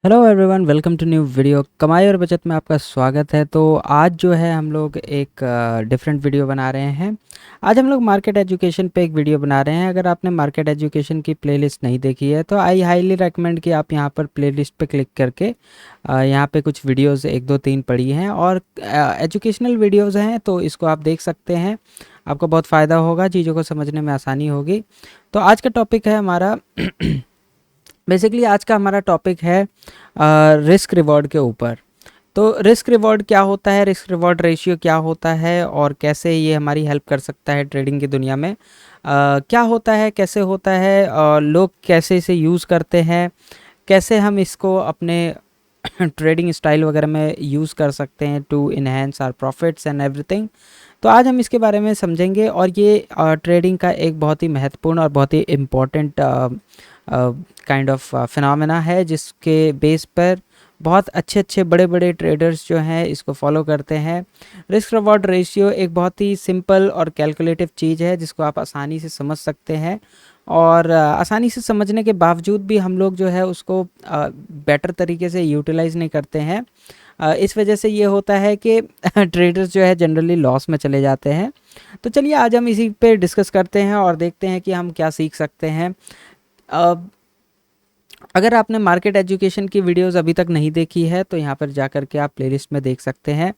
Hello everyone, welcome to new video. कमाई और बचत में आपका स्वागत है। तो आज जो है हम लोग एक डिफरेंट वीडियो बना रहे हैं। आज हम लोग मार्केट एजुकेशन पे एक वीडियो बना रहे हैं। अगर आपने मार्केट एजुकेशन की प्लेलिस्ट नहीं देखी है तो आई हाईली रेकमेंड कि आप यहाँ पर प्लेलिस्ट पे क्लिक करके यहाँ पे कुछ वीडियोस एक दो तीन पड़ी हैं और एजुकेशनल वीडियोस हैं, तो इसको आप देख सकते हैं। आपको बहुत फ़ायदा होगा, चीज़ों को समझने में आसानी होगी। तो आज का टॉपिक है हमारा बेसिकली आज का हमारा टॉपिक है रिस्क रिवॉर्ड के ऊपर। तो रिस्क रिवॉर्ड क्या होता है, रिस्क रिवॉर्ड रेशियो क्या होता है और कैसे ये हमारी हेल्प कर सकता है ट्रेडिंग की दुनिया में। क्या होता है, कैसे होता है, लोग कैसे इसे यूज़ करते हैं, कैसे हम इसको अपने ट्रेडिंग स्टाइल वगैरह में यूज़ कर सकते हैं to enhance our profits and everything. तो आज हम इसके बारे में समझेंगे और ये ट्रेडिंग का एक बहुत ही महत्वपूर्ण और बहुत ही इम्पोर्टेंट काइंड ऑफ फिनोमेना है, जिसके बेस पर बहुत अच्छे अच्छे बड़े बड़े ट्रेडर्स जो हैं इसको फॉलो करते हैं। रिस्क रिवॉर्ड रेशियो एक बहुत ही सिंपल और कैलकुलेटिव चीज़ है जिसको आप आसानी से समझ सकते हैं और आसानी से समझने के बावजूद भी हम लोग जो है उसको बेटर तरीके से यूटिलाइज़ नहीं करते हैं। इस वजह से ये होता है कि ट्रेडर्स जो है जनरली लॉस में चले जाते हैं। तो चलिए आज हम इसी पे डिस्कस करते हैं और देखते हैं कि हम क्या सीख सकते हैं। अगर आपने मार्केट एजुकेशन की वीडियोस अभी तक नहीं देखी है तो यहाँ पर जा कर के आप प्लेलिस्ट में देख सकते हैं।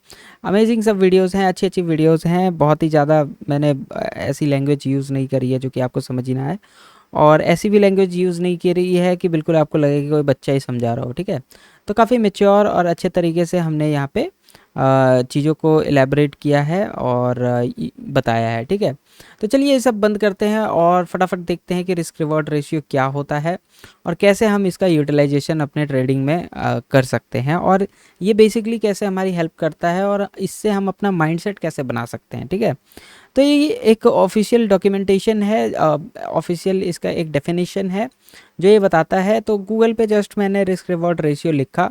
अमेजिंग सब वीडियोस हैं, अच्छी अच्छी वीडियोस हैं। बहुत ही ज़्यादा मैंने ऐसी लैंग्वेज यूज़ नहीं करी है जो कि आपको समझ ही ना आए, और ऐसी भी लैंग्वेज यूज़ नहीं की रही है कि बिल्कुल आपको लगे कि कोई बच्चा ही समझा रहा हो। ठीक है, तो काफ़ी मेच्योर और अच्छे तरीके से हमने यहाँ पे चीज़ों को एलैबोरेट किया है और बताया है। ठीक है, तो चलिए ये सब बंद करते हैं और फटाफट देखते हैं कि रिस्क रिवॉर्ड रेशियो क्या होता है और कैसे हम इसका यूटिलाइजेशन अपने ट्रेडिंग में कर सकते हैं, और ये बेसिकली कैसे हमारी हेल्प करता है और इससे हम अपना माइंडसेट कैसे बना सकते हैं। ठीक है, तो ये एक ऑफिशियल डॉक्यूमेंटेशन है, ऑफिशियल इसका एक डेफिनेशन है जो ये बताता है। तो गूगल पे जस्ट मैंने रिस्क रिवॉर्ड रेशियो लिखा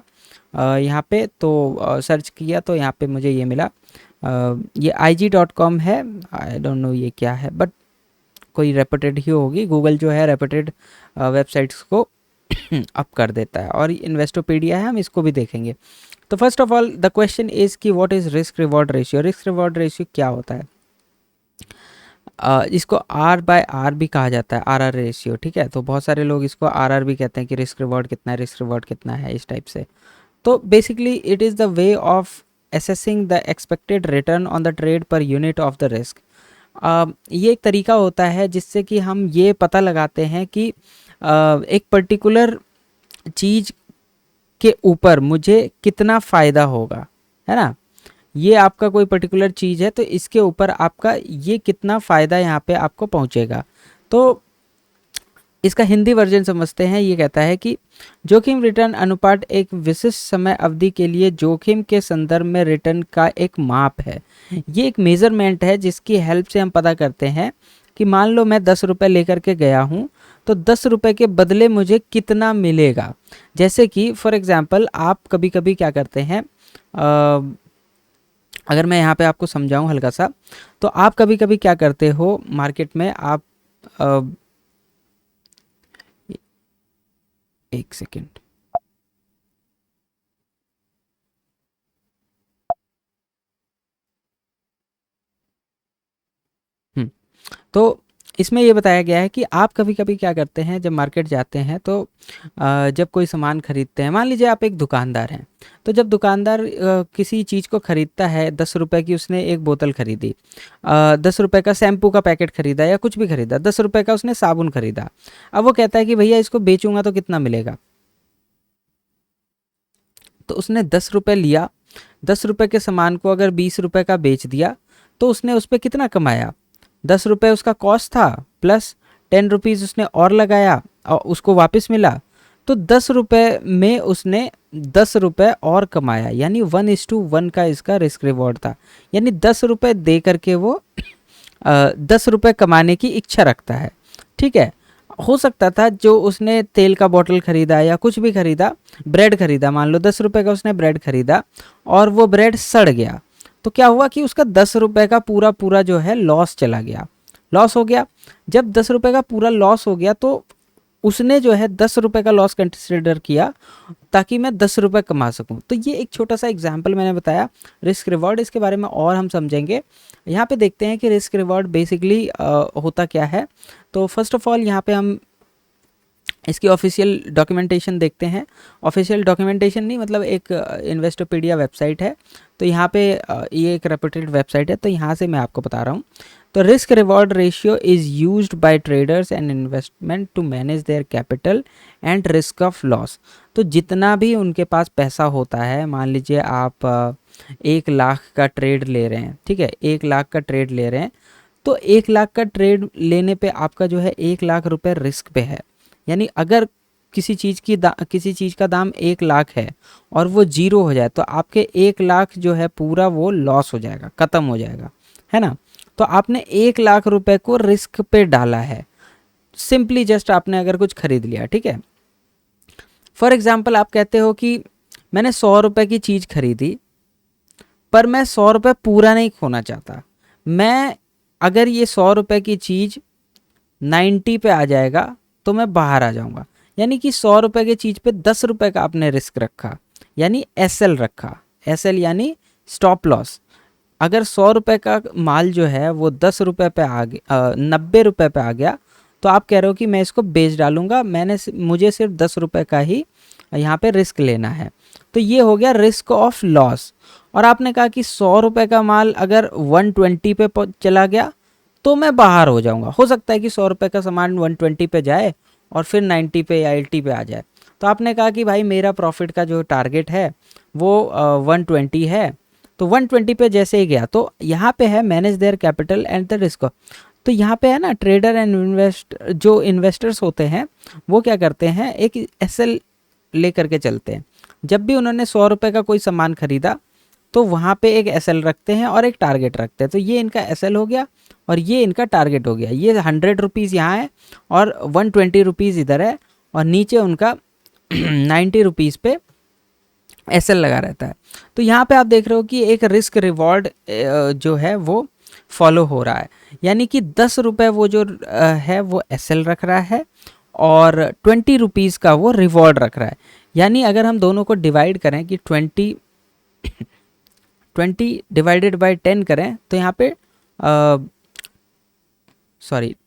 यहाँ पे, तो सर्च किया तो यहाँ पे मुझे ये मिला। ये IG.com है। आई डोंट नो ये क्या है, बट कोई रेपुटेड ही होगी। गूगल जो है रेपुटेड वेबसाइट्स को अप कर देता है, और इन्वेस्टोपीडिया है, हम इसको भी देखेंगे। तो first of all the question is कि what is risk reward ratio. Risk reward ratio क्या होता है? इसको R/R भी कहा जाता है, RR रेशियो। ठीक है, तो बहुत सारे लोग इसको RR भी कहते हैं कि रिस्क रिवॉर्ड कितना है, रिस्क रिवॉर्ड कितना है, इस टाइप से। तो basically it is the way of assessing the expected return on the trade per unit of the risk. ये एक तरीका होता है जिससे कि हम ये पता लगाते हैं कि एक पर्टिकुलर चीज़ के ऊपर मुझे कितना फ़ायदा होगा, है ना। ये आपका कोई पर्टिकुलर चीज़ है तो इसके ऊपर आपका ये कितना फ़ायदा यहाँ पे आपको पहुँचेगा। तो इसका हिंदी वर्जन समझते हैं। ये कहता है कि जोखिम रिटर्न अनुपात एक विशिष्ट समय अवधि के लिए जोखिम के संदर्भ में रिटर्न का एक माप है। ये एक मेजरमेंट है जिसकी हेल्प से हम पता करते हैं कि मान लो मैं 10 रुपये लेकर के गया हूँ, तो 10 रुपये के बदले मुझे कितना मिलेगा। जैसे कि फॉर एग्ज़ाम्पल आप कभी कभी क्या करते हैं, अगर मैं यहाँ पे आपको समझाऊँ हल्का सा, तो आप कभी कभी क्या करते हो मार्केट में, आप एक सेकेंड। तो इसमें ये बताया गया है कि आप कभी कभी क्या करते हैं, जब मार्केट जाते हैं तो जब कोई सामान खरीदते हैं, मान लीजिए आप एक दुकानदार हैं, तो जब दुकानदार किसी चीज़ को खरीदता है, 10 रुपए की उसने एक बोतल खरीदी, 10 रुपए का शैम्पू का पैकेट खरीदा या कुछ भी खरीदा, 10 रुपए का उसने साबुन खरीदा। अब वो कहता है कि भैया इसको बेचूंगा तो कितना मिलेगा। तो उसने 10 रुपये लिया, 10 रुपये के सामान को अगर 20 रुपये का बेच दिया तो उसने उस पर कितना कमाया। 10 रुपये उसका कॉस्ट था, प्लस 10 रुपीज़ उसने और लगाया और उसको वापस मिला, तो 10 रुपये में उसने 10 रुपये और कमाया, यानी 1:1 का इसका रिस्क रिवॉर्ड था। यानी 10 रुपये दे करके वो 10 रुपये कमाने की इच्छा रखता है। ठीक है, हो सकता था जो उसने तेल का बोतल खरीदा या कुछ भी खरीदा, ब्रेड खरीदा, मान लो 10 रुपये का उसने ब्रेड खरीदा और वो ब्रेड सड़ गया, तो क्या हुआ कि उसका 10 रुपये का पूरा पूरा जो है लॉस चला गया, लॉस हो गया। जब 10 रुपये का पूरा लॉस हो गया तो उसने जो है 10 रुपये का लॉस कंसिडर किया ताकि मैं 10 रुपये कमा सकूं। तो ये एक छोटा सा एग्जाम्पल मैंने बताया रिस्क रिवॉर्ड, इसके बारे में और हम समझेंगे। यहाँ पे देखते हैं कि रिस्क रिवॉर्ड बेसिकली होता क्या है। तो फर्स्ट ऑफ ऑल यहाँ पे हम इसकी ऑफिशियल डॉक्यूमेंटेशन देखते हैं। ऑफिशियल डॉक्यूमेंटेशन नहीं, मतलब एक इन्वेस्टोपीडिया वेबसाइट है, तो यहाँ पे ये एक रेप्यूटेड वेबसाइट है, तो यहाँ से मैं आपको बता रहा हूँ। तो risk reward ratio is used by traders and investment to manage their capital and risk of loss. तो जितना भी उनके पास पैसा होता है, मान लीजिए आप 1 लाख का ट्रेड ले रहे हैं, ठीक है, 1 लाख का ट्रेड ले रहे हैं, तो 1 लाख का ट्रेड लेने पे आपका जो है 1 लाख रुपए रिस्क पे है। यानी अगर किसी चीज़ का दाम 1 लाख है और वो 0 हो जाए तो आपके 1 लाख जो है पूरा वो लॉस हो जाएगा, ख़त्म हो जाएगा, है ना। तो आपने 1 लाख रुपए को रिस्क पे डाला है, सिंपली जस्ट आपने अगर कुछ खरीद लिया, ठीक है। फॉर एग्जाम्पल आप कहते हो कि मैंने 100 रुपये की चीज़ खरीदी, पर मैं 100 रुपये पूरा नहीं खोना चाहता। मैं अगर ये 100 रुपये की चीज़ 90 पे आ जाएगा तो मैं बाहर आ जाऊंगा। यानी कि 100 रुपये की चीज़ पे 10 रुपये का आपने रिस्क रखा, यानी एसएल रखा। एसएल यानी स्टॉप लॉस। अगर 100 रुपये का माल जो है वो 10 रुपये पे आ गया, 90 रुपये पे आ गया, तो आप कह रहे हो कि मैं इसको बेच डालूंगा, मुझे सिर्फ 10 रुपये का ही यहाँ पे रिस्क लेना है। तो ये हो गया रिस्क ऑफ लॉस। और आपने कहा कि 100 रुपये का माल अगर 120 पे चला गया तो मैं बाहर हो जाऊंगा। हो सकता है कि 100 रुपये का सामान 120 पे जाए और फिर 90 पे या 80 पे आ जाए। तो आपने कहा कि भाई मेरा प्रॉफिट का जो टारगेट है वो 120 है, तो 120 पे जैसे ही गया तो यहाँ पे है manage their capital and the risk. तो यहाँ पे है ना, ट्रेडर एंड जो इन्वेस्टर्स होते हैं वो क्या करते हैं, एक एसएल ले करके चलते हैं। जब भी उन्होंने 100 रुपये का कोई सामान खरीदा तो वहाँ पे एक एसएल रखते हैं और एक टारगेट रखते हैं। तो ये इनका एसएल हो गया और ये इनका टारगेट हो गया। ये 100 रुपीज़ यहाँ है और 120 रुपीज़ इधर है, और नीचे उनका 90 रुपीज़ पे एसएल लगा रहता है। तो यहाँ पे आप देख रहे हो कि एक रिस्क रिवॉर्ड जो है वो फॉलो हो रहा है। यानी कि 10 रुपये वो जो है वो एसएल रख रहा है और 20 रुपीज़ का वो रिवॉर्ड रख रहा है। यानी अगर हम दोनों को डिवाइड करें कि 20 डिवाइडेड बाई 10 करें तो यहाँ पे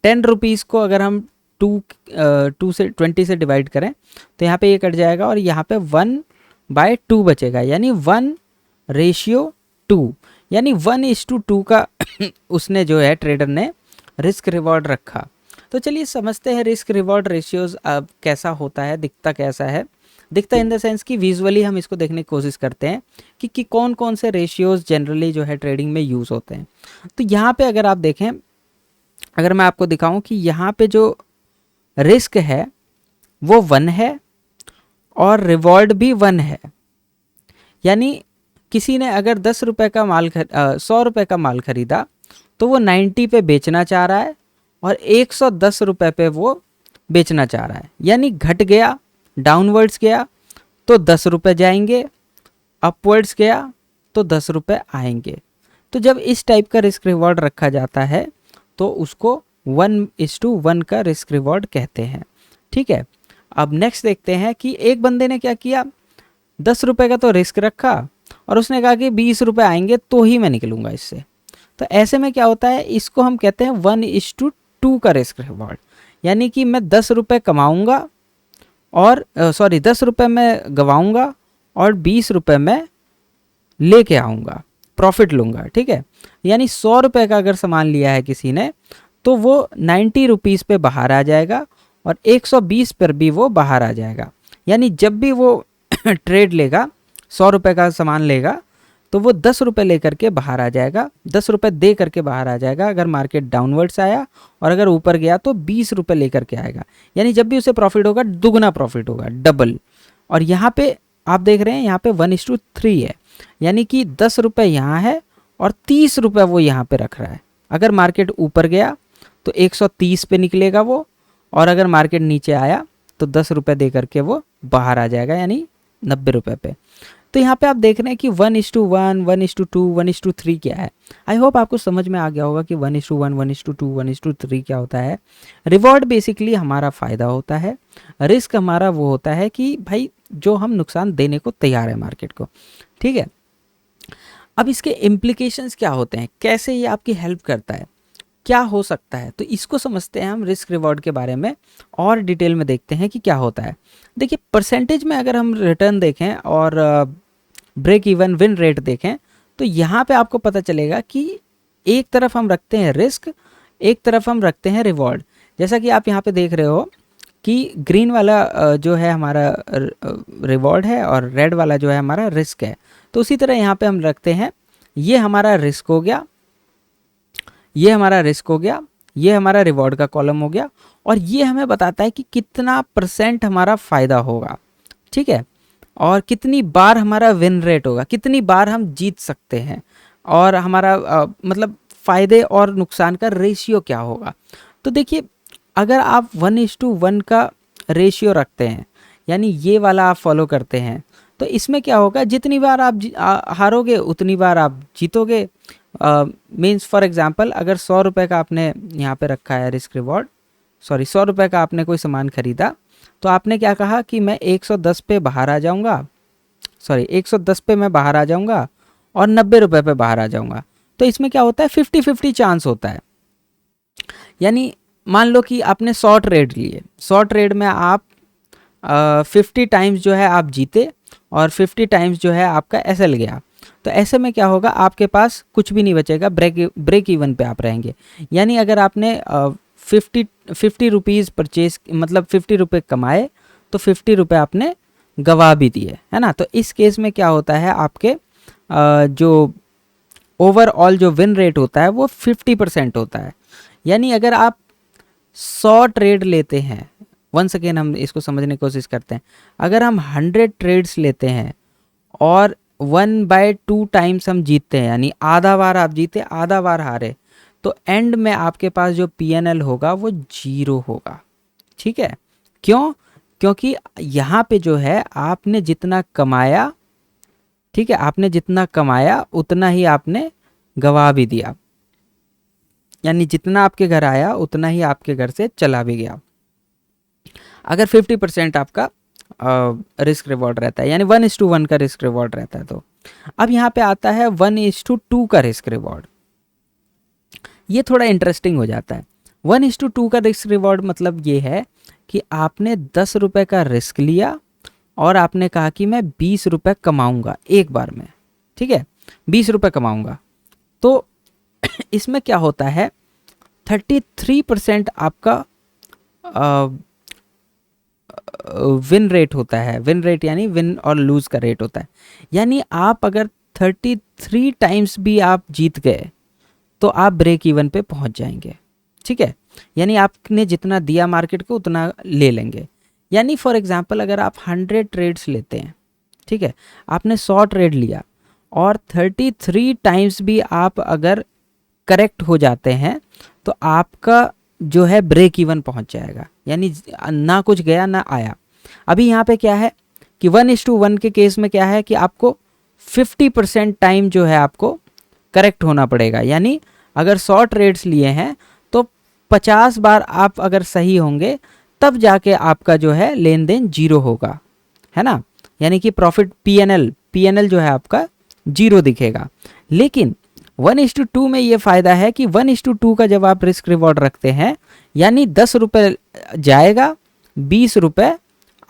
10 रुपीज़ को अगर हम 2 से 20 से डिवाइड करें तो यहाँ पे ये कट जाएगा और यहाँ पे 1/2 बचेगा, यानी 1:2, यानी 1:2 का उसने जो है ट्रेडर ने रिस्क रिवॉर्ड रखा। तो चलिए समझते हैं रिस्क रिवॉर्ड रेशियोज अब कैसा होता है, दिखता कैसा है। दिखता इन द सेंस कि विजुअली हम इसको देखने की कोशिश करते हैं कि कौन कौन से रेशियोज जनरली जो है ट्रेडिंग में यूज़ होते हैं। तो यहाँ पे अगर आप देखें, अगर मैं आपको दिखाऊं कि यहाँ पे जो रिस्क है वो 1 है और रिवॉर्ड भी 1 है। यानी किसी ने अगर 10 रुपये का माल 100 रुपये का माल खरीदा तो वो 90 पे बेचना चाह रहा है और 110 रुपये पे वो बेचना चाह रहा है। यानी घट गया, डाउनवर्ड्स गया तो 10 रुपये जाएंगे, अपवर्ड्स गया तो 10 रुपये आएंगे। तो जब इस टाइप का रिस्क रिवॉर्ड रखा जाता है तो उसको 1:1 का रिस्क रिवॉर्ड कहते हैं, ठीक है। अब नेक्स्ट देखते हैं कि एक बंदे ने क्या किया, 10 रुपये का तो रिस्क रखा और उसने कहा कि 20 रुपये आएंगे तो ही मैं निकलूंगा इससे। तो ऐसे में क्या होता है, इसको हम कहते हैं 1:2 का रिस्क रिवॉर्ड। यानी कि मैं 10 रुपये कमाऊँगा और 10 रुपये मैं गवाऊँगा और 20 रुपये मैं लेके आऊँगा, प्रॉफिट लूँगा, ठीक है। यानी 100 रुपये का अगर सामान लिया है किसी ने तो वो 90 रुपीज़ पे बाहर आ जाएगा और 120 पर भी वो बाहर आ जाएगा। यानी जब भी वो ट्रेड लेगा, 100 रुपये का सामान लेगा तो वो 10 रुपये लेकर के बाहर आ जाएगा, 10 रुपये दे करके बाहर आ जाएगा अगर मार्केट डाउनवर्ड्स आया, और अगर ऊपर गया तो 20 रुपये लेकर के आएगा। यानी जब भी उसे प्रॉफिट होगा दुगना प्रॉफिट होगा, डबल। और यहाँ पे आप देख रहे हैं यहाँ पे 1:3 है। यानी कि 10 रुपये यहाँ है और 30 रुपये वो यहाँ पे रख रहा है। अगर मार्केट ऊपर गया तो 130 पे निकलेगा वो, और अगर मार्केट नीचे आया तो 10 रुपये दे करके वो बाहर आ जाएगा, यानी 90 रुपये पे। तो यहाँ पे आप देख रहे हैं कि 1:1, 1:2, 1:3 क्या है। आई होप आपको समझ में आ गया होगा कि 1:1, 1:2, 1:3 क्या होता है। रिवॉर्ड बेसिकली हमारा फ़ायदा होता है, रिस्क हमारा वो होता है कि भाई जो हम नुकसान देने को तैयार है मार्केट को, ठीक है। अब इसके इम्प्लीकेशंस क्या होते हैं, कैसे ये आपकी हेल्प करता है, क्या हो सकता है, तो इसको समझते हैं हम रिस्क रिवॉर्ड के बारे में और डिटेल में देखते हैं कि क्या होता है। देखिए परसेंटेज में अगर हम रिटर्न देखें और ब्रेक इवन विन रेट देखें तो यहाँ पे आपको पता चलेगा कि एक तरफ हम रखते हैं रिस्क, एक तरफ हम रखते हैं रिवॉर्ड। जैसा कि आप यहाँ पे देख रहे हो कि ग्रीन वाला जो है हमारा रिवॉर्ड है और रेड वाला जो है हमारा रिस्क है। तो उसी तरह यहाँ पे हम रखते हैं, ये हमारा रिस्क हो गया, ये हमारा रिस्क हो गया, ये हमारा रिवॉर्ड का कॉलम हो गया, और ये हमें बताता है कि कितना परसेंट हमारा फ़ायदा होगा, ठीक है, और कितनी बार हमारा विन रेट होगा, कितनी बार हम जीत सकते हैं, और हमारा मतलब फ़ायदे और नुकसान का रेशियो क्या होगा। तो देखिए अगर आप 1:1 का रेशियो रखते हैं, यानी ये वाला आप फॉलो करते हैं, तो इसमें क्या होगा, जितनी बार आप हारोगे उतनी बार आप जीतोगे। मीन्स फॉर एग्जांपल अगर 100 रुपये का आपने यहाँ पे रखा है रिस्क रिवॉर्ड, सॉरी 100 रुपये का आपने कोई सामान खरीदा, तो आपने क्या कहा कि मैं 110 पे बाहर आ जाऊँगा, सॉरी 110 पे मैं बाहर आ जाऊँगा और 90 रुपये पे बाहर आ जाऊँगा। तो इसमें क्या होता है, 50-50 चांस होता है। यानी मान लो कि आपने 100 ट्रेड लिए, 100 ट्रेड में आप 50 टाइम्स जो है आप जीते और 50 टाइम्स जो है आपका एसएल गया। तो ऐसे में क्या होगा, आपके पास कुछ भी नहीं बचेगा, ब्रेक इवन पे आप रहेंगे। यानी अगर आपने 50 रुपीज़ परचेज मतलब 50 रुपये कमाए तो 50 रुपये आपने गवा भी दिए, है ना। तो इस केस में क्या होता है, आपके जो ओवरऑल जो विन रेट होता है वो 50% होता है। यानी अगर आप 100 ट्रेड लेते हैं, वंस अगेन हम इसको समझने की कोशिश करते हैं, अगर हम 100 ट्रेड्स लेते हैं और 1/2 टाइम्स हम जीतते हैं, यानी आधा बार आप जीते आधा बार हारे, तो एंड में आपके पास जो पीएनएल होगा वो 0 होगा, ठीक है। क्यों? क्योंकि यहाँ पे जो है आपने जितना कमाया, ठीक है, आपने जितना कमाया उतना ही आपने गवा भी दिया, यानी जितना आपके घर आया उतना ही आपके घर से चला भी गया। अगर 50% आपका रिस्क रिवॉर्ड रहता है, यानी 1:1 का रिस्क रिवॉर्ड रहता है। तो अब यहाँ पे आता है 1:2 का रिस्क रिवॉर्ड। ये थोड़ा इंटरेस्टिंग हो जाता है। 1:2 का रिस्क रिवॉर्ड मतलब ये है कि आपने 10 रुपये का रिस्क लिया और आपने कहा कि मैं 20 रुपये कमाऊँगा एक बार में, ठीक है, 20 रुपये कमाऊँगा। तो इसमें क्या होता है, 33% आपका विन रेट होता है। विन रेट यानी विन और लूज का रेट होता है। यानी आप अगर 33 टाइम्स भी आप जीत गए तो आप ब्रेक इवन पे पहुंच जाएंगे, ठीक है। यानी आपने जितना दिया मार्केट को उतना ले लेंगे। यानी फॉर एग्जांपल अगर आप 100 ट्रेड्स लेते हैं, ठीक है, आपने 100 ट्रेड लिया और 33 टाइम्स भी आप अगर करेक्ट हो जाते हैं तो आपका जो है ब्रेक इवन पहुंच जाएगा, यानी ना कुछ गया ना आया। अभी यहाँ पे क्या है कि 1:1 के केस में क्या है कि आपको 50% टाइम जो है आपको करेक्ट होना पड़ेगा। यानी अगर 100 ट्रेड्स लिए हैं तो 50 बार आप अगर सही होंगे तब जाके आपका जो है लेन देन 0 होगा, है ना। यानी कि प्रॉफिट पीएनएल जो है आपका 0 दिखेगा। लेकिन 1:2 में ये फ़ायदा है कि 1:2 का जब आप रिस्क रिवॉर्ड रखते हैं, यानी 10 रुपये जाएगा 20 रुपये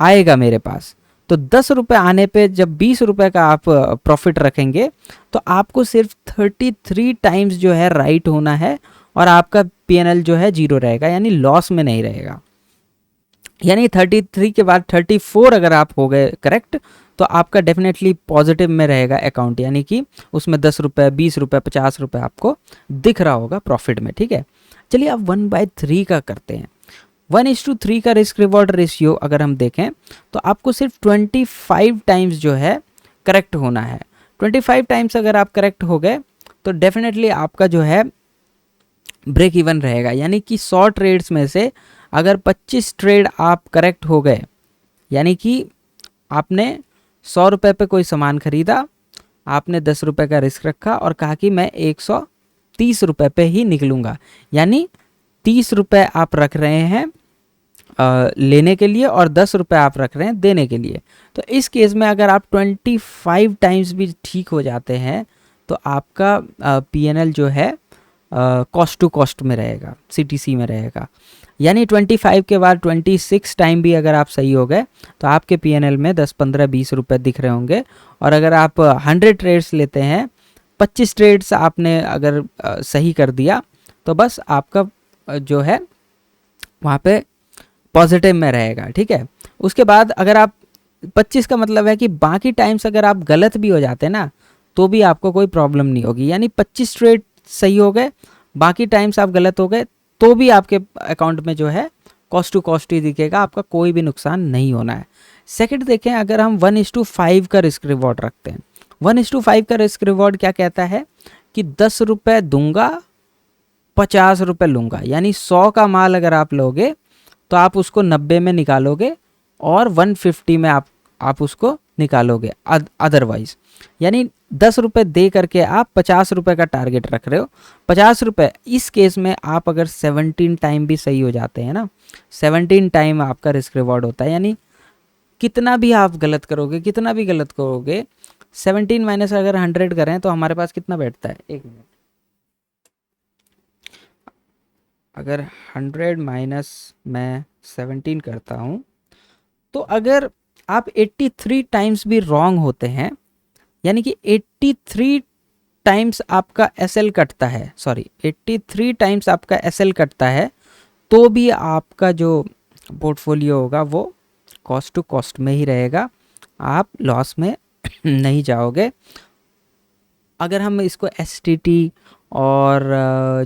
आएगा मेरे पास। तो 10 रुपये आने पे जब 20 रुपये का आप प्रॉफिट रखेंगे तो आपको सिर्फ 33 टाइम्स जो है राइट होना है और आपका पीएनएल जो है 0 रहेगा, यानी लॉस में नहीं रहेगा। यानी 33 के बाद 34 अगर आप हो गए करेक्ट तो आपका डेफिनेटली पॉजिटिव में रहेगा अकाउंट, यानी कि उसमें 10 रुपये 20 रुपये 50 रुपये आपको दिख रहा होगा प्रॉफिट में, ठीक है। चलिए अब 1/3 का करते हैं। 1:3 का रिस्क रिवॉर्ड रेशियो अगर हम देखें तो आपको सिर्फ 25 टाइम्स जो है करेक्ट होना है। 25 टाइम्स अगर आप करेक्ट हो गए तो डेफिनेटली आपका जो है ब्रेक इवन रहेगा। यानी कि 100 ट्रेड्स में से अगर 25 ट्रेड आप करेक्ट हो गए, यानी कि आपने 100 रुपये पे कोई सामान खरीदा, आपने 10 रुपये का रिस्क रखा और कहा कि मैं 130 रुपये पे ही निकलूँगा, यानी 30 रुपये आप रख रहे हैं लेने के लिए और 10 रुपये आप रख रहे हैं देने के लिए। तो इस केस में अगर आप 25 टाइम्स भी ठीक हो जाते हैं तो आपका PNL जो है कॉस्ट टू कॉस्ट में रहेगा, CTC में रहेगा। यानी 25 के बाद 26 टाइम भी अगर आप सही हो गए तो आपके PNL में 10, 15, 20 रुपये दिख रहे होंगे। और अगर आप 100 ट्रेड्स लेते हैं, 25 ट्रेड्स आपने अगर सही कर दिया तो बस आपका जो है वहाँ पे पॉजिटिव में रहेगा, ठीक है। उसके बाद अगर आप 25 का मतलब है कि बाकी टाइम्स अगर आप गलत भी हो जाते हैं ना तो भी आपको कोई प्रॉब्लम नहीं होगी। यानी 25 ट्रेड सही हो गए, बाकी टाइम्स आप गलत हो गए तो भी आपके अकाउंट में जो है कॉस्ट टू कॉस्ट ही दिखेगा, आपका कोई भी नुकसान नहीं होना है। सेकंड देखें, अगर हम 1:5 का रिस्क रिवॉर्ड रखते हैं, 1:5 का रिस्क रिवॉर्ड क्या कहता है कि 10 रुपये दूंगा 50 रुपये लूँगा। यानी 100 का माल अगर आप लोगे तो आप उसको 90 में निकालोगे और 150 में आप उसको निकालोगे अदरवाइज। यानी 10 रुपये दे करके आप 50 रुपये का टारगेट रख रहे हो। 50 रुपये इस केस में आप अगर 17 टाइम भी सही हो जाते हैं ना, 17 टाइम आपका रिस्क रिवॉर्ड होता है। यानी कितना भी आप गलत करोगे, कितना भी गलत करोगे, 17 माइनस अगर 100 करें तो हमारे पास कितना बैठता है, 1 मिनट, अगर 100 माइनस मैं 17 करता हूँ तो अगर आप 83 टाइम्स भी रॉन्ग होते हैं, यानी कि 83 टाइम्स आपका SL कटता है, 83 टाइम्स आपका SL कटता है तो भी आपका जो पोर्टफोलियो होगा वो कॉस्ट टू कॉस्ट में ही रहेगा, आप लॉस में नहीं जाओगे। अगर हम इसको STT और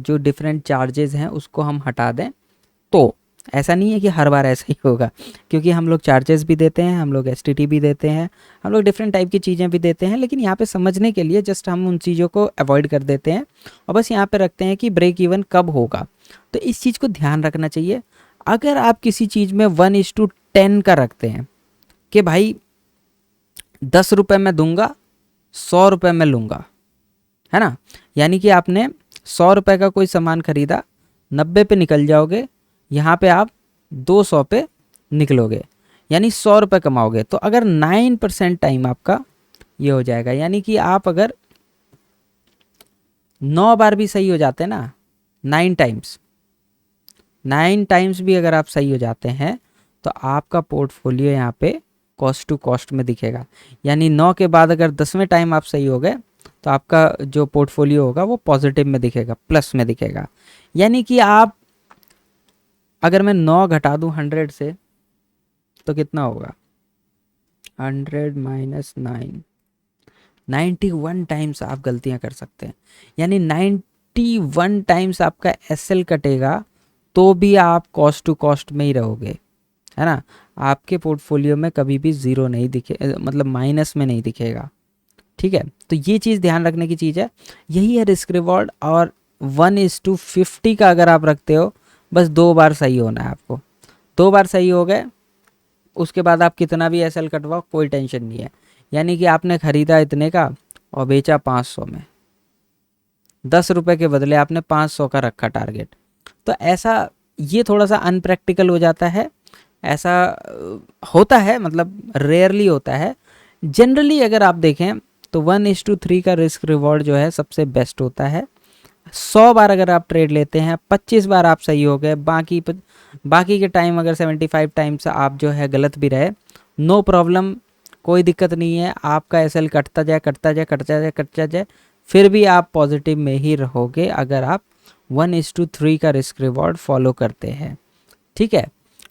जो डिफरेंट चार्जेस हैं उसको हम हटा दें तो ऐसा नहीं है कि हर बार ऐसा ही होगा, क्योंकि हम लोग चार्जेस भी देते हैं, हम लोग STT भी देते हैं, हम लोग डिफरेंट टाइप की चीज़ें भी देते हैं। लेकिन यहाँ पे समझने के लिए जस्ट हम उन चीज़ों को अवॉइड कर देते हैं और बस यहाँ पे रखते हैं कि ब्रेक इवन कब होगा। तो इस चीज़ को ध्यान रखना चाहिए। अगर आप किसी चीज़ में 1:10 का रखते हैं कि भाई 10 रुपये मैं दूंगा, 100 रुपये मैं लूँगा, है ना, यानी कि आपने 100 रुपये का कोई सामान खरीदा, 90 पे निकल जाओगे, यहाँ पे आप 200 पे निकलोगे, यानी 100 रुपये कमाओगे। तो अगर 9% टाइम आपका ये हो जाएगा, यानी कि आप अगर 9 बार भी सही हो जाते हैं ना, 9 टाइम्स भी अगर आप सही हो जाते हैं तो आपका पोर्टफोलियो यहाँ पे कॉस्ट टू कॉस्ट में दिखेगा। यानी 9 के बाद अगर 10वें टाइम आप सही हो गए तो आपका जो पोर्टफोलियो होगा वो पॉजिटिव में दिखेगा, प्लस में दिखेगा। यानी कि आप अगर मैं 9 घटा दूं 100 से तो कितना होगा, 100 माइनस 9, 91 टाइम्स आप गलतियां कर सकते हैं। यानी 91 टाइम्स आपका SL कटेगा तो भी आप कॉस्ट टू कॉस्ट में ही रहोगे, है ना। आपके पोर्टफोलियो में कभी भी ज़ीरो नहीं दिखे, मतलब माइनस में नहीं दिखेगा, ठीक है। तो ये चीज़ ध्यान रखने की चीज़ है, यही है रिस्क रिवॉर्ड। और 1:50 का अगर आप रखते हो, बस 2 बार सही होना है आपको, 2 बार सही हो गए, उसके बाद आप कितना भी SL कटवाओ कोई टेंशन नहीं है। यानी कि आपने ख़रीदा इतने का और बेचा 500 में, 10 रुपये के बदले आपने 500 का रखा टारगेट। तो ऐसा ये थोड़ा सा अनप्रैक्टिकल हो जाता है, ऐसा होता है, मतलब रेयरली होता है। जनरली अगर आप देखें तो 1:3 का रिस्क रिवॉर्ड जो है सबसे बेस्ट होता है। 100 बार अगर आप ट्रेड लेते हैं, 25 बार आप सही हो गए, बाकी के टाइम अगर 75 टाइम्स आप जो है गलत भी रहे, नो प्रॉब्लम, कोई दिक्कत नहीं है। आपका SL कटता जाए कटता जाए कटता जाए कटता जाए, फिर भी आप पॉजिटिव में ही रहोगे अगर आप 1:3 का रिस्क रिवॉर्ड फॉलो करते हैं, ठीक है।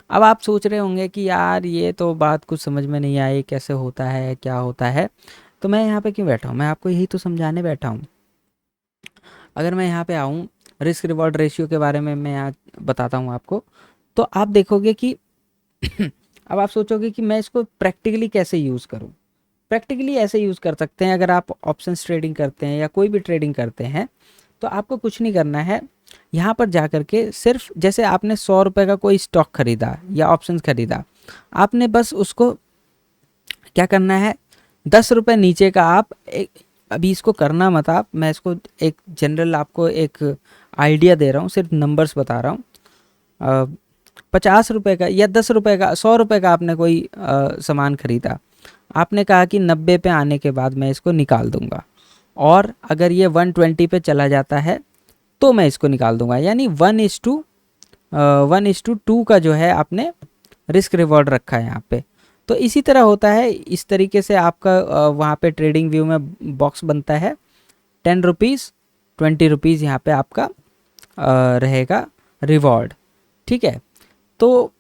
अब आप सोच रहे होंगे कि यार ये तो बात कुछ समझ में नहीं आई, कैसे होता है, क्या होता है। तो मैं यहाँ पे क्यों बैठा हूँ, मैं आपको यही तो समझाने बैठा हूँ। अगर मैं यहाँ पे आऊँ, रिस्क रिवॉर्ड रेशियो के बारे में मैं यहाँ बताता हूँ आपको, तो आप देखोगे कि अब आप सोचोगे कि मैं इसको प्रैक्टिकली कैसे यूज़ करूँ। प्रैक्टिकली ऐसे यूज़ कर सकते हैं, अगर आप ऑप्शंस ट्रेडिंग करते हैं या कोई भी ट्रेडिंग करते हैं तो आपको कुछ नहीं करना है। यहाँ पर जा कर के सिर्फ जैसे आपने 100 रुपये का कोई स्टॉक खरीदा या ऑप्शंस खरीदा, आपने बस उसको क्या करना है, ₹10 नीचे का आप अभी इसको करना मत आप, मैं इसको एक जनरल आपको एक आइडिया दे रहा हूँ, सिर्फ नंबर्स बता रहा हूँ। ₹50 का या ₹10 का, ₹100 का आपने कोई सामान खरीदा, आपने कहा कि 90 पे आने के बाद मैं इसको निकाल दूंगा, और अगर ये 120 पे चला जाता है तो मैं इसको निकाल दूंगा, यानी 1:2 का जो है आपने रिस्क रिवॉर्ड रखा है यहाँ पे। तो इसी तरह होता है, इस तरीके से आपका वहाँ पे ट्रेडिंग व्यू में बॉक्स बनता है। ₹10, ₹20 यहाँ पे आपका रहेगा रिवॉर्ड, ठीक है। तो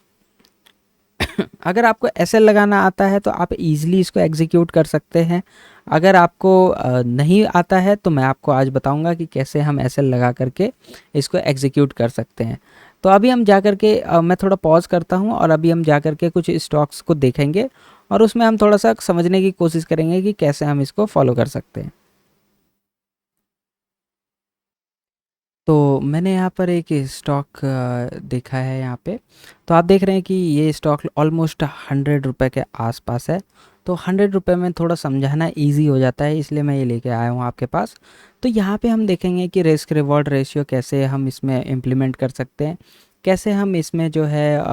अगर आपको एसएल लगाना आता है तो आप इजीली इसको एग्जीक्यूट कर सकते हैं। अगर आपको नहीं आता है तो मैं आपको आज बताऊंगा कि कैसे हम एसएल लगा करके इसको एग्जीक्यूट कर सकते हैं। तो अभी हम जा कर के मैं थोड़ा पॉज करता हूं, और अभी हम जा कर के कुछ स्टॉक्स को देखेंगे और उसमें हम थोड़ा सा समझने की कोशिश करेंगे कि कैसे हम इसको फॉलो कर सकते हैं। तो मैंने यहाँ पर एक स्टॉक देखा है यहाँ पे। तो आप देख रहे हैं कि ये स्टॉक ऑलमोस्ट ₹100 के आसपास है। तो ₹100 में थोड़ा समझाना इजी हो जाता है, इसलिए मैं ये लेके आया हूँ आपके पास। तो यहाँ पे हम देखेंगे कि रिस्क रिवॉर्ड रेशियो कैसे हम इसमें इम्प्लीमेंट कर सकते हैं, कैसे हम इसमें जो है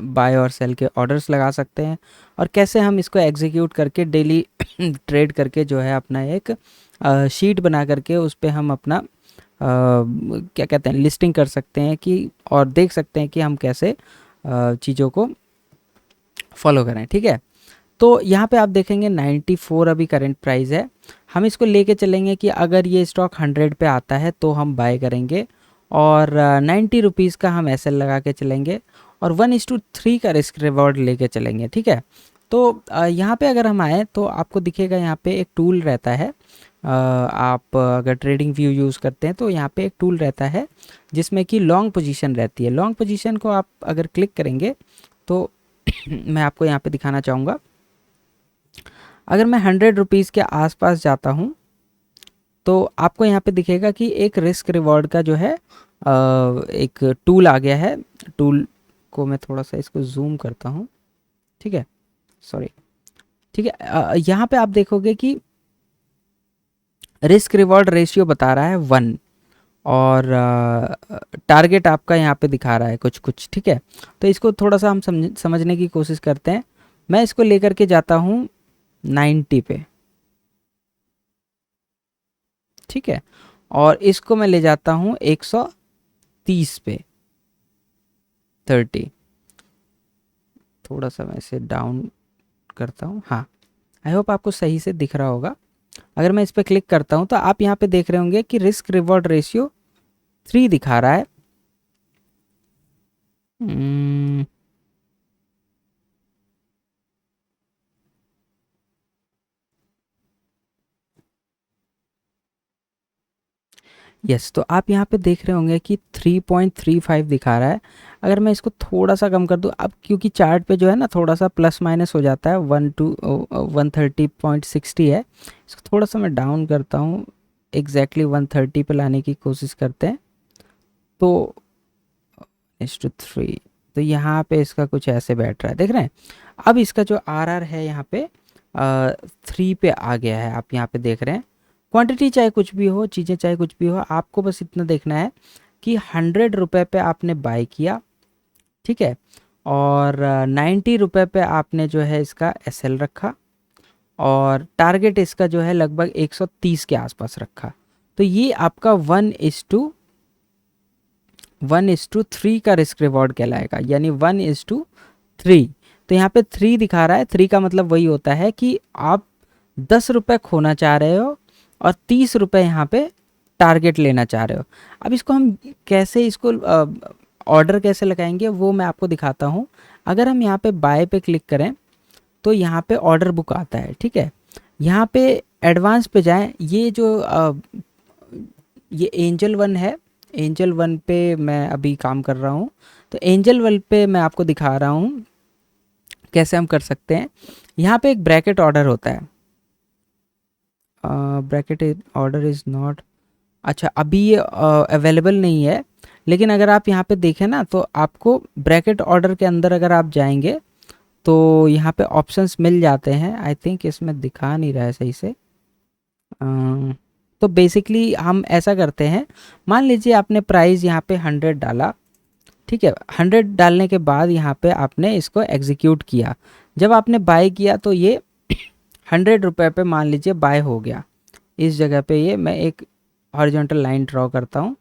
बाय और सेल के ऑर्डर्स लगा सकते हैं, और कैसे हम इसको एग्जीक्यूट करके डेली ट्रेड करके जो है अपना एक शीट बना करके उस पर हम अपना क्या कहते हैं लिस्टिंग कर सकते हैं कि, और देख सकते हैं कि हम कैसे चीज़ों को फॉलो करें, ठीक है। तो यहाँ पे आप देखेंगे 94 अभी करंट प्राइस है। हम इसको लेके चलेंगे कि अगर ये स्टॉक 100 पे आता है तो हम बाय करेंगे, और ₹90 का हम एसएल लगा के चलेंगे, और 1:3 का रिस्क रिवॉर्ड लेके चलेंगे, ठीक है। तो यहाँ पे अगर हम आए तो आपको दिखेगा यहाँ पे एक टूल रहता है। आप अगर ट्रेडिंग व्यू यूज़ करते हैं तो यहाँ पे एक टूल रहता है जिसमें कि लॉन्ग पोजीशन रहती है। लॉन्ग पोजीशन को आप अगर क्लिक करेंगे तो मैं आपको यहाँ पे दिखाना चाहूँगा। अगर मैं ₹100 के आसपास जाता हूँ तो आपको यहाँ पे दिखेगा कि एक रिस्क रिवॉर्ड का जो है एक टूल आ गया है। टूल को मैं थोड़ा सा इसको जूम करता हूँ, ठीक है, सॉरी, ठीक है। यहाँ पे आप देखोगे कि रिस्क रिवॉर्ड रेशियो बता रहा है 1, और टारगेट आपका यहाँ पे दिखा रहा है कुछ कुछ, ठीक है। तो इसको थोड़ा सा हम समझने की कोशिश करते हैं। मैं इसको लेकर के जाता हूँ 90 पे, ठीक है, और इसको मैं ले जाता हूँ 130 पे, 30, थोड़ा सा मैं इसे डाउन करता हूँ। हाँ, आई होप आपको सही से दिख रहा होगा। अगर मैं इस पर क्लिक करता हूँ तो आप यहाँ पे देख रहे होंगे कि रिस्क रिवॉर्ड रेशियो 3 दिखा रहा है। यस, तो आप यहाँ पे देख रहे होंगे कि 3.35 दिखा रहा है। अगर मैं इसको थोड़ा सा कम कर दूँ, अब क्योंकि चार्ट पे जो है ना थोड़ा सा प्लस माइनस हो जाता है, 130.60 है। इसको थोड़ा सा मैं डाउन करता हूँ, एग्जैक्टली 130 पे लाने की कोशिश करते हैं। तो -3, तो यहाँ पे इसका कुछ ऐसे बैठ रहा है, देख रहे हैं। अब इसका जो RR है यहाँ पे 3 पे आ गया है, आप यहाँ पे देख रहे हैं। क्वांटिटी चाहे कुछ भी हो, चीज़ें चाहे कुछ भी हो, आपको बस इतना देखना है कि ₹100 पे आपने बाय किया, ठीक है, और ₹90 पे आपने जो है इसका एसएल रखा, और टारगेट इसका जो है लगभग 130 के आसपास रखा। तो ये आपका 1:3 का रिस्क रिवॉर्ड कहलाएगा, यानी 1:3। तो यहाँ पे 3 दिखा रहा है। 3 का मतलब वही होता है कि आप ₹10 खोना चाह रहे हो और ₹30 यहाँ पे टारगेट लेना चाह रहे हो। अब इसको हम कैसे इसको ऑर्डर कैसे लगाएंगे वो मैं आपको दिखाता हूँ। अगर हम यहाँ पे बाय पे क्लिक करें तो यहाँ पे ऑर्डर बुक आता है, ठीक है। यहाँ पे एडवांस पे जाएं, ये जो ये एंजल वन है, एंजल वन पे मैं अभी काम कर रहा हूँ। तो एंजल वन पे मैं आपको दिखा रहा हूँ कैसे हम कर सकते हैं। यहाँ पे एक ब्रैकेट ऑर्डर होता है। ब्रैकेट ऑर्डर इज़ नॉट, अच्छा अभी ये अवेलेबल नहीं है, लेकिन अगर आप यहाँ पे देखें ना तो आपको ब्रैकेट ऑर्डर के अंदर अगर आप जाएंगे तो यहाँ पे ऑप्शंस मिल जाते हैं। आई थिंक इसमें दिखा नहीं रहा है सही से। तो बेसिकली हम ऐसा करते हैं, मान लीजिए आपने प्राइस यहाँ पे 100 डाला, ठीक है। 100 डालने के बाद यहाँ पे आपने इसको एग्जीक्यूट किया। जब आपने बाय किया तो ये 100 रुपये पे मान लीजिए बाय हो गया। इस जगह पे ये मैं एक हॉरिजॉन्टल लाइन ड्रॉ करता हूँ,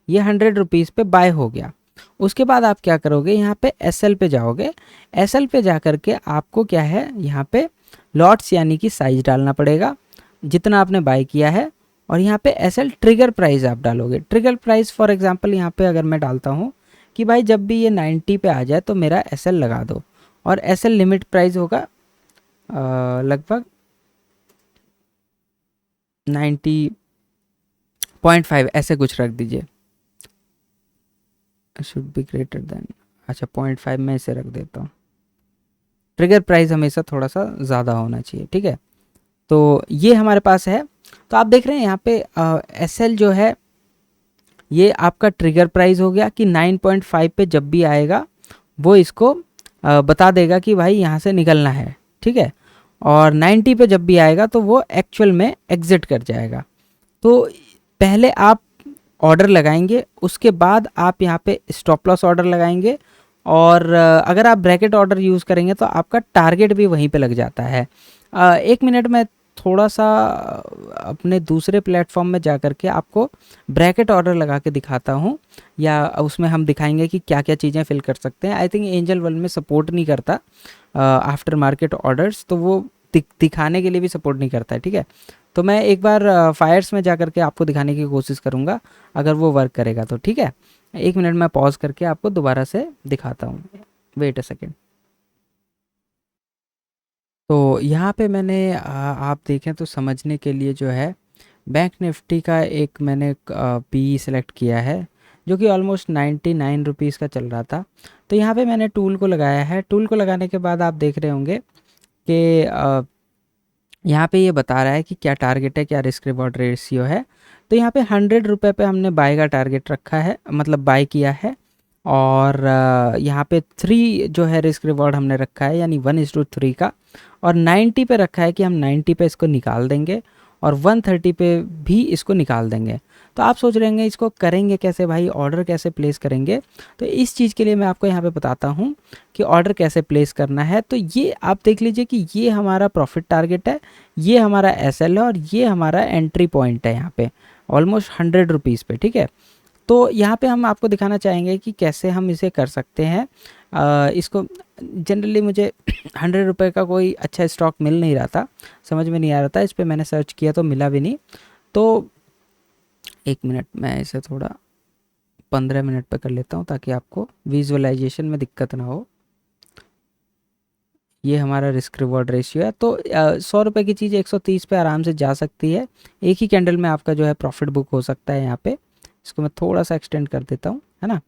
ये 100 रुपीज़ पे बाय हो गया। उसके बाद आप क्या करोगे, यहाँ पे एसएल पे जाओगे। एसएल पे जा कर के आपको क्या है, यहाँ पे लॉट्स यानी कि साइज डालना पड़ेगा जितना आपने बाय किया है, और यहाँ पे एसएल ट्रिगर प्राइस आप डालोगे। ट्रिगर प्राइस फॉर एग्जांपल यहाँ पे अगर मैं डालता हूँ कि भाई जब भी ये 90 पे आ जाए तो मेरा एसएल लगा दो, और एसएल लिमिट प्राइस होगा लगभग 90.5 ऐसे कुछ रख दीजिए। शुड बी ग्रेटर देन, अच्छा 0.5 में इसे रख देता हूँ। ट्रिगर प्राइस हमेशा थोड़ा सा ज़्यादा होना चाहिए, ठीक है। तो ये हमारे पास है। तो आप देख रहे हैं यहाँ पे एसएल जो है ये आपका ट्रिगर प्राइस हो गया कि 9.5 पे जब भी आएगा वो इसको बता देगा कि भाई यहाँ से निकलना है, ठीक है। और 90 पे जब भी आएगा तो वो एक्चुअल में एग्जिट कर जाएगा। तो पहले आप ऑर्डर लगाएंगे, उसके बाद आप यहाँ पे स्टॉप लॉस ऑर्डर लगाएंगे, और अगर आप ब्रैकेट ऑर्डर यूज़ करेंगे तो आपका टारगेट भी वहीं पे लग जाता है। 1 मिनट में थोड़ा सा अपने दूसरे प्लेटफॉर्म में जा कर के आपको ब्रैकेट ऑर्डर लगा के दिखाता हूँ, या उसमें हम दिखाएंगे कि क्या क्या चीज़ें फिल कर सकते हैं। आई थिंक एंजल वर्ल्ड में सपोर्ट नहीं करता आफ्टर मार्केट ऑर्डर्स, तो वो दिखाने के लिए भी सपोर्ट नहीं करता है, ठीक है। तो मैं एक बार फायर्स में जा कर के आपको दिखाने की कोशिश करूँगा, अगर वो वर्क करेगा तो, ठीक है। 1 मिनट में पॉज करके आपको दोबारा से दिखाता हूँ, वेट अ सेकेंड। तो यहाँ पे मैंने आप देखें तो समझने के लिए जो है बैंक निफ्टी का एक मैंने पी सेलेक्ट किया है, जो कि ऑलमोस्ट 99 रुपीज़ का चल रहा था। तो यहाँ पे मैंने टूल को लगाया है। टूल को लगाने के बाद आप देख रहे होंगे कि यहाँ पे ये बता रहा है कि क्या टारगेट है, क्या रिस्क रिवॉर्ड रेशियो है। तो यहाँ पे 100 रुपये पे हमने बाय का टारगेट रखा है, मतलब बाय किया है। और यहाँ पे 3 जो है रिस्क रिवॉर्ड हमने रखा है, यानी 1:3 का। और 90 पे रखा है कि हम 90 पे इसको निकाल देंगे, और 130 पे भी इसको निकाल देंगे। तो आप सोच रहे होंगे इसको करेंगे कैसे भाई, ऑर्डर कैसे प्लेस करेंगे। तो इस चीज़ के लिए मैं आपको यहाँ पे बताता हूँ कि ऑर्डर कैसे प्लेस करना है। तो ये आप देख लीजिए कि ये हमारा प्रॉफिट टारगेट है, ये हमारा एसएल है, और ये हमारा एंट्री पॉइंट है यहाँ पे ऑलमोस्ट 100 रुपीज़ पे, ठीक है। तो यहाँ पे हम आपको दिखाना चाहेंगे कि कैसे हम इसे कर सकते हैं। इसको जनरली मुझे 100 रुपये का कोई अच्छा स्टॉक मिल नहीं रहा था, समझ में नहीं आ रहा था, इस पर मैंने सर्च किया तो मिला भी नहीं। तो 1 मिनट मैं इसे थोड़ा 15 मिनट पे कर लेता हूँ ताकि आपको विजुअलाइजेशन में दिक्कत ना हो। ये हमारा रिस्क रिवॉर्ड रेशियो है। तो 100 रुपये की चीज़ 130 पे आराम से जा सकती है। एक ही कैंडल में आपका जो है प्रॉफिट बुक हो सकता है यहाँ पे। इसको मैं थोड़ा सा एक्सटेंड कर देता हूँ, है ना।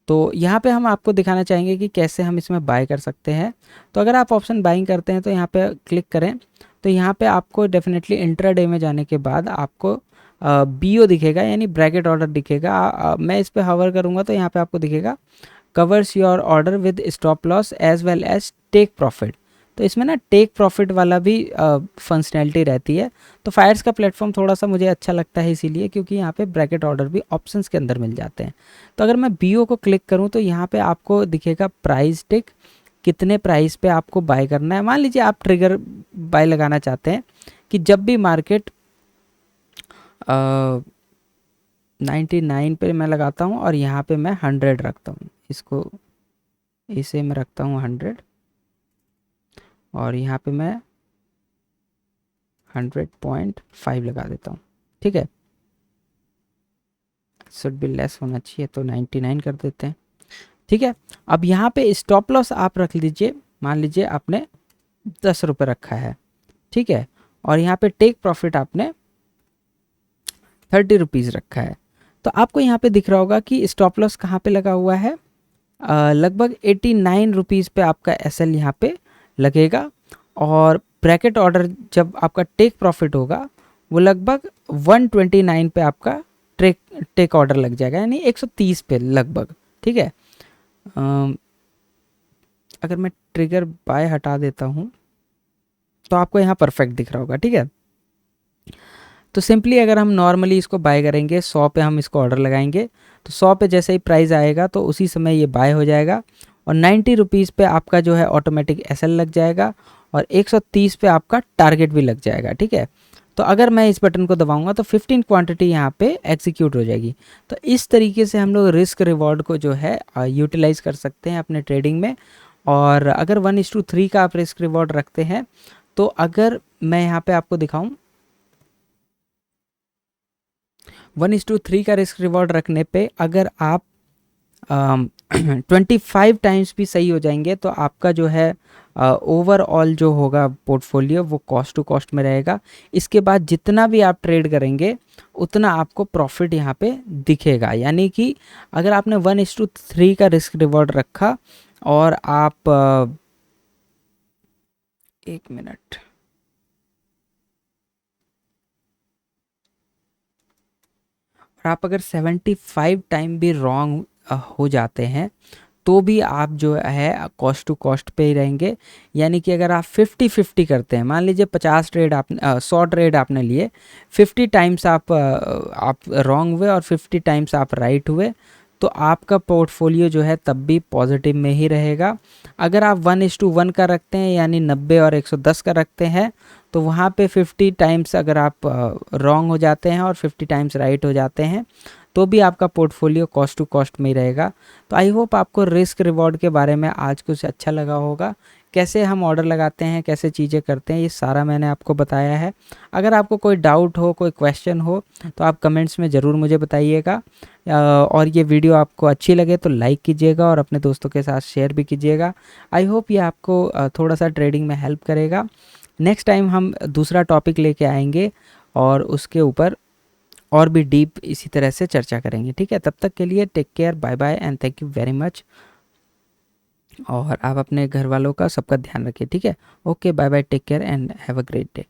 तो यहाँ पे हम आपको दिखाना चाहेंगे कि कैसे हम इसमें बाय कर सकते हैं। तो अगर आप ऑप्शन बाइंग करते हैं तो यहाँ पे क्लिक करें, तो यहाँ पे आपको डेफिनेटली इंट्राडे में जाने के बाद आपको बीओ दिखेगा, यानी ब्रैकेट ऑर्डर दिखेगा। मैं इस पर हवर करूँगा तो यहाँ पे आपको दिखेगा covers your order with stop loss as well as take profit. तो इसमें ना टेक प्रॉफिट वाला भी फंक्शनैलिटी रहती है। तो फायर्स का प्लेटफॉर्म थोड़ा सा मुझे अच्छा लगता है इसीलिए, क्योंकि यहाँ पे ब्रैकेट ऑर्डर भी ऑप्शंस के अंदर मिल जाते हैं। तो अगर मैं बीओ को क्लिक करूँ तो यहाँ पे आपको दिखेगा प्राइस टिक, कितने प्राइस पे आपको बाय करना है। मान लीजिए आप ट्रिगर बाय लगाना चाहते हैं कि जब भी मार्केट 99 पे मैं लगाता हूँ, और यहाँ पे मैं 100 रखता हूँ, इसको इसे मैं रखता हूँ 100, और यहाँ पे मैं 100.5 लगा देता हूँ, ठीक है। शुड बी लेस होना चाहिए, तो 99 कर देते हैं, ठीक है। अब यहाँ पे स्टॉप लॉस आप रख लीजिए, मान लीजिए आपने 10 रुपये रखा है, ठीक है। और यहाँ पे टेक प्रॉफिट आपने 30 रुपीज़ रखा है। तो आपको यहाँ पे दिख रहा होगा कि स्टॉप लॉस कहाँ पे लगा हुआ है, लगभग 89 रुपीज़ पे आपका एसएल यहाँ पे लगेगा। और ब्रैकेट ऑर्डर जब आपका टेक प्रॉफिट होगा वो लगभग 129 पे आपका टेक ऑर्डर लग जाएगा, यानी 130 पे लगभग, ठीक है। अगर मैं ट्रिगर बाय हटा देता हूँ तो आपको यहाँ परफेक्ट दिख रहा होगा, ठीक है। तो सिंपली अगर हम नॉर्मली इसको बाय करेंगे 100 पे हम इसको ऑर्डर लगाएंगे तो 100 पे जैसे ही प्राइस आएगा तो उसी समय ये बाय हो जाएगा और 90 रुपीज़ पे आपका जो है ऑटोमेटिक एसएल लग जाएगा और 130 पे आपका टारगेट भी लग जाएगा, ठीक है। तो अगर मैं इस बटन को दबाऊंगा तो 15 क्वांटिटी यहाँ पे एग्जीक्यूट हो जाएगी। तो इस तरीके से हम लोग रिस्क रिवॉर्ड को जो है यूटिलाइज कर सकते हैं अपने ट्रेडिंग में। और अगर 1:3 का आप रिस्क रिवॉर्ड रखते हैं तो अगर मैं यहाँ पे आपको दिखाऊं 1:3 का रिस्क रिवॉर्ड रखने पे अगर आप 25 टाइम्स भी सही हो जाएंगे तो आपका जो है ओवरऑल जो होगा पोर्टफोलियो वो कॉस्ट टू कॉस्ट में रहेगा। इसके बाद जितना भी आप ट्रेड करेंगे उतना आपको प्रॉफिट यहाँ पे दिखेगा। यानी कि अगर आपने 1:3 का रिस्क रिवॉर्ड रखा और आप एक मिनट, और आप अगर 75 टाइम भी रॉन्ग हो जाते हैं तो भी आप जो है कॉस्ट टू कॉस्ट पे ही रहेंगे। यानी कि अगर आप 50-50 करते हैं, मान लीजिए 50 ट्रेड आपने 100 ट्रेड आपने लिए, 50 टाइम्स आप रॉन्ग हुए और 50 टाइम्स आप राइट हुए तो आपका पोर्टफोलियो जो है तब भी पॉजिटिव में ही रहेगा। अगर आप 1:1 का रखते हैं यानी 90 और 110 का रखते हैं तो वहाँ पे 50 टाइम्स अगर आप रॉन्ग हो जाते हैं और 50 टाइम्स राइट हो जाते हैं तो भी आपका पोर्टफोलियो कॉस्ट टू कॉस्ट में ही रहेगा। तो आई होप आपको रिस्क रिवॉर्ड के बारे में आज कुछ अच्छा लगा होगा। कैसे हम ऑर्डर लगाते हैं, कैसे चीज़ें करते हैं, ये सारा मैंने आपको बताया है। अगर आपको कोई डाउट हो, कोई क्वेश्चन हो तो आप कमेंट्स में ज़रूर मुझे बताइएगा। और ये वीडियो आपको अच्छी लगे तो लाइक कीजिएगा और अपने दोस्तों के साथ शेयर भी कीजिएगा। आई होप ये आपको थोड़ा सा ट्रेडिंग में हेल्प करेगा। नेक्स्ट टाइम हम दूसरा टॉपिक लेके आएंगे और उसके ऊपर और भी डीप इसी तरह से चर्चा करेंगे, ठीक है। तब तक के लिए take care, bye bye and thank you very much. और आप अपने घर वालों का सबका ध्यान रखिए, ठीक है। Okay, bye bye, take care and have a great day.